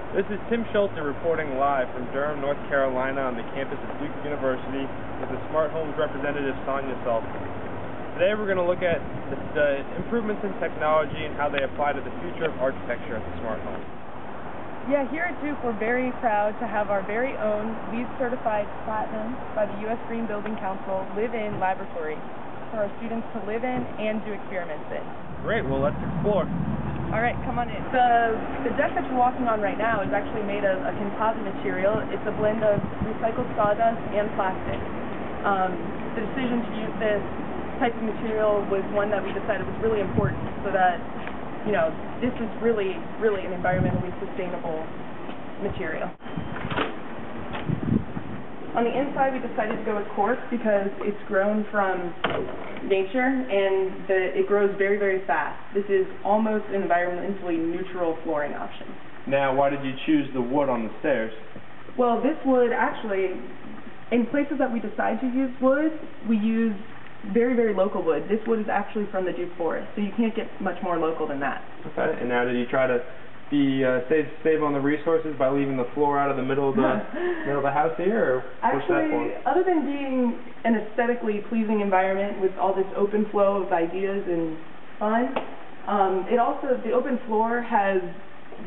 This is Tim Schulte reporting live from Durham, North Carolina on the campus of Duke University with the Smart Homes representative, Sonia Schulte. Today we're going to look at the improvements in technology and how they apply to the future of architecture at the Smart Home. Yeah, here at Duke we're very proud to have our very own LEED certified Platinum by the U.S. Green Building Council live-in laboratory for our students to live in and do experiments in. Great, well let's explore. All right, come on in. The deck that you're walking on right now is actually made of a composite material. It's a blend of recycled sawdust and plastic. The decision to use this type of material was one that we decided was really important so that, you know, this is really an environmentally sustainable material. On the inside, we decided to go with cork because it's grown from nature and it grows very fast. This is almost an environmentally neutral flooring option. Now, why did you choose the wood on the stairs? Well, this wood actually, in places that we decide to use wood, we use very local wood. This wood is actually from the Duke forest, so you can't get much more local than that. Okay, and now did you try to save on the resources by leaving the floor out of the middle of the house here, or actually, other than being an aesthetically pleasing environment with all this open flow of ideas and fun, the open floor has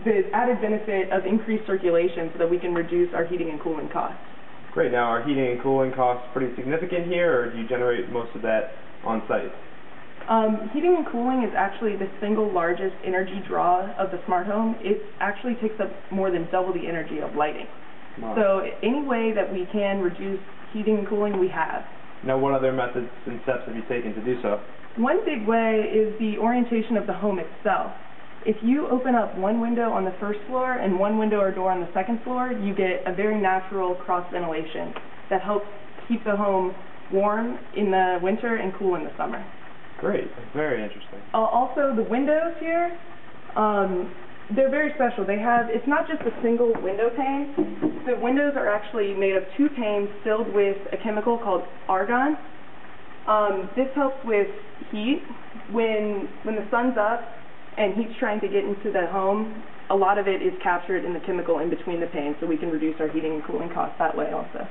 the added benefit of increased circulation so that we can reduce our heating and cooling costs. Great. Now, are heating and cooling costs pretty significant here, or do you generate most of that on site? Heating and cooling is actually the single largest energy draw of the smart home. It actually takes up more than double the energy of lighting. Wow. So any way that we can reduce heating and cooling, we have. Now, what other methods and steps have you taken to do so? One big way is the orientation of the home itself. If you open up one window on the first floor and one window or door on the second floor, you get a very natural cross ventilation that helps keep the home warm in the winter and cool in the summer. Great. That's very interesting. Also, the windows here, they're very special. It's not just a single window pane. The windows are actually made of two panes filled with a chemical called argon. This helps with heat. When the sun's up and heat's trying to get into the home, a lot of it is captured in the chemical in between the panes, so we can reduce our heating and cooling costs that way also.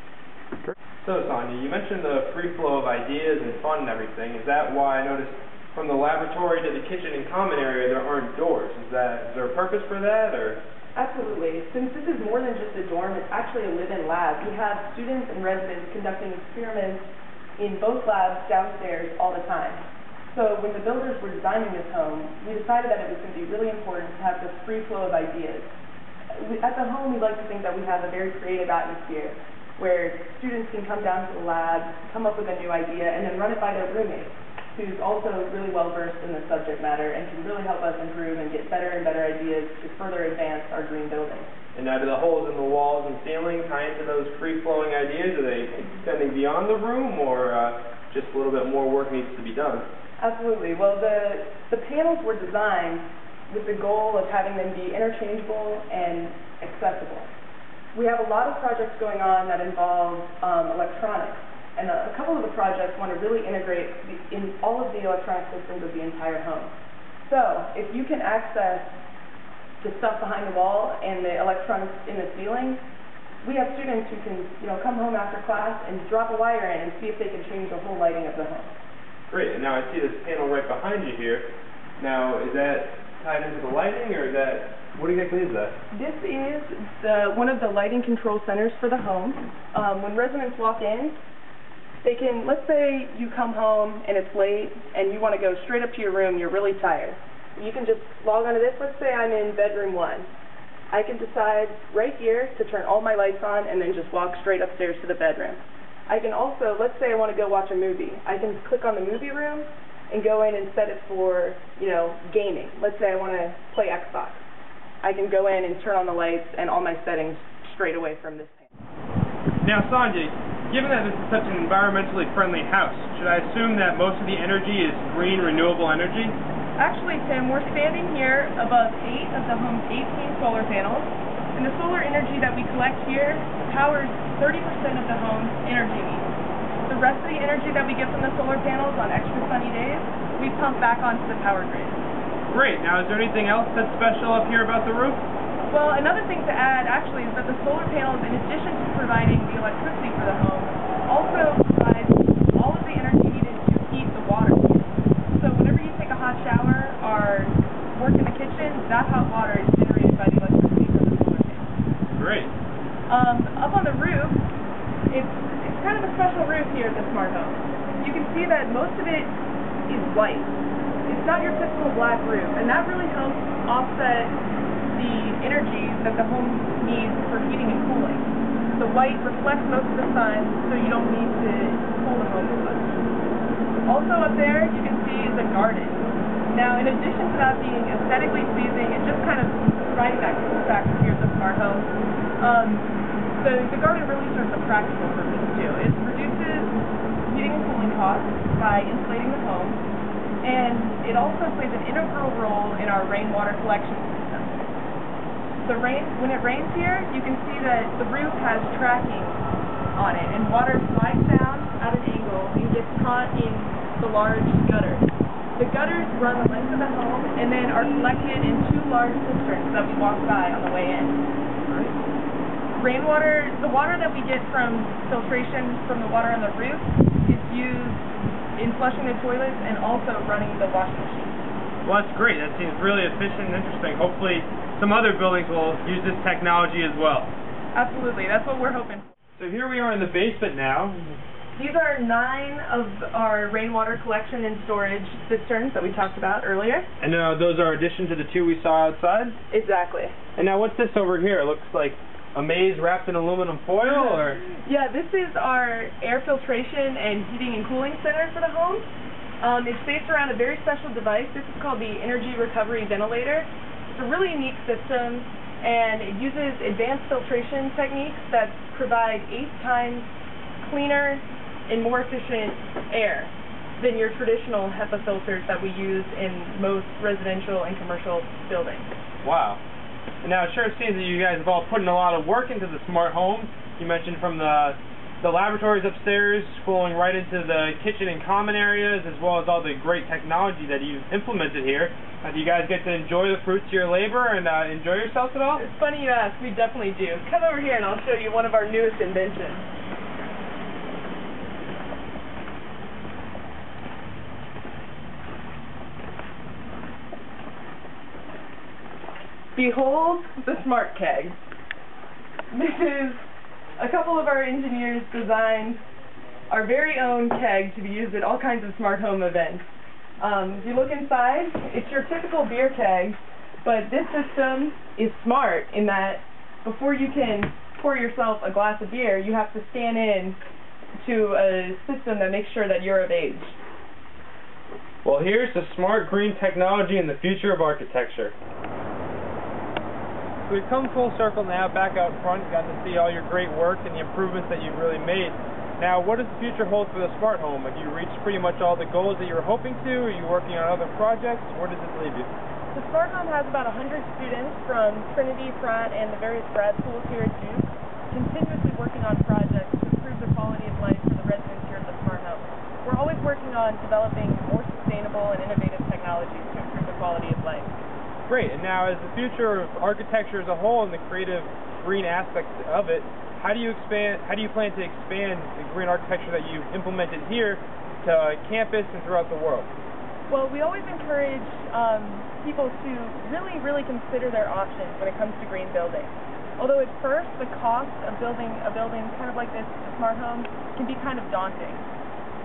So, Sonia, you mentioned the free flow of ideas and fun and everything. Is that why I noticed from the laboratory to the kitchen and common area there aren't doors? Is there a purpose for that, or? Absolutely. Since this is more than just a dorm, it's actually a live-in lab. We have students and residents conducting experiments in both labs downstairs all the time. So when the builders were designing this home, we decided that it was going to be really important to have this free flow of ideas. At the home, we like to think that we have a very creative atmosphere where students can come down to the lab, come up with a new idea, and then run it by their roommate, who's also really well-versed in the subject matter and can really help us improve and get better and better ideas to further advance our green building. And now do the holes in the walls and ceiling tie into those free-flowing ideas? Are they extending beyond the room, or just a little bit more work needs to be done? Absolutely. Well, the panels were designed with the goal of having them be interchangeable and accessible. We have a lot of projects going on that involve electronics, and a couple of the projects want to really integrate in all of the electronic systems of the entire home. So, if you can access the stuff behind the wall and the electronics in the ceiling, we have students who can, come home after class and drop a wire in and see if they can change the whole lighting of the home. Great. And now I see this panel right behind you here. Now, is that tied into the lighting, or is that? What exactly is that? This is one of the lighting control centers for the home. When residents walk in, they can, let's say you come home and it's late and you want to go straight up to your room, you're really tired. You can just log onto this. Let's say I'm in bedroom 1. I can decide right here to turn all my lights on and then just walk straight upstairs to the bedroom. I can also, let's say I want to go watch a movie. I can click on the movie room and go in and set it for, gaming. Let's say I want to play Xbox. I can go in and turn on the lights and all my settings straight away from this panel. Now, Sanjay, given that this is such an environmentally friendly house, should I assume that most of the energy is green, renewable energy? Actually, Tim, we're standing here above 8 of the home's 18 solar panels, and the solar energy that we collect here powers 30% of the home's energy needs. The rest of the energy that we get from the solar panels on extra sunny days, we pump back onto the power grid. Great. Now, is there anything else that's special up here about the roof? Well, another thing to add actually is that the solar panels, in addition to providing the electricity for the home, also provide all of the energy needed to heat the water heater. So whenever you take a hot shower or work in the kitchen, that hot water is generated by the electricity from the solar panels. Great. Up on the roof, it's kind of a special roof here at the smart home. You can see that most of it is white. It's not your typical black roof, and that really helps offset the energy that the home needs for heating and cooling. The white reflects most of the sun, so you don't need to cool the home as much. Also up there, you can see is a garden. Now, in addition to that being aesthetically pleasing and just kind of providing that cool factor here at the smart home, the garden really serves a practical purpose too. It reduces heating and cooling costs by insulating the home, and it also plays an integral role in our rainwater collection system. When it rains here, you can see that the roof has tracking on it, and water slides down at an angle and gets caught in the large gutters. The gutters run the length of the home and then are collected in two large cisterns that we walk by on the way in. Rainwater, the water that we get from filtration from the water on the roof is used in flushing the toilets and also running the washing machine. Well, that's great. That seems really efficient and interesting. Hopefully some other buildings will use this technology as well. Absolutely. That's what we're hoping for. So here we are in the basement now. These are 9 of our rainwater collection and storage cisterns that we talked about earlier. And those are addition to the 2 we saw outside? Exactly. And now what's this over here? It looks like a maze wrapped in aluminum foil, or? Yeah, this is our air filtration and heating and cooling center for the home. It's based around a very special device. This is called the Energy Recovery Ventilator. It's a really unique system, and it uses advanced filtration techniques that provide 8 times cleaner and more efficient air than your traditional HEPA filters that we use in most residential and commercial buildings. Wow. And now it sure seems that you guys have all put in a lot of work into the smart home. You mentioned from the laboratories upstairs, flowing right into the kitchen and common areas, as well as all the great technology that you've implemented here. Do you guys get to enjoy the fruits of your labor and enjoy yourselves at all? It's funny you ask. We definitely do. Come over here and I'll show you one of our newest inventions. Behold the Smart Keg. This is a couple of our engineers designed our very own keg to be used at all kinds of smart home events. If you look inside, it's your typical beer keg, but this system is smart in that before you can pour yourself a glass of beer, you have to scan in to a system that makes sure that you're of age. Well, here's the smart green technology and the future of architecture. We've come full circle now, back out front, got to see all your great work and the improvements that you've really made. Now, what does the future hold for the smart home? Have you reached pretty much all the goals that you were hoping to? Are you working on other projects? Where does this leave you? The smart home has about 100 students from Trinity, Pratt, and the various grad schools here at Duke, continuously working on projects to improve the quality of life for the residents here at the smart home. We're always working on developing more sustainable and innovative technologies to improve the quality of life. Great. And now, as the future of architecture as a whole and the creative green aspects of it, how do you plan to expand the green architecture that you've implemented here to campus and throughout the world? Well, we always encourage people to really consider their options when it comes to green building. Although at first the cost of building a building kind of like this, a smart home, can be kind of daunting.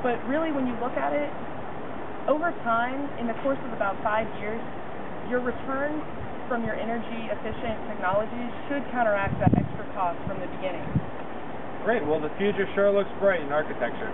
But really, when you look at it, over time, in the course of about 5 years, your return from your energy-efficient technologies should counteract that extra cost from the beginning. Great. Well, the future sure looks bright in architecture.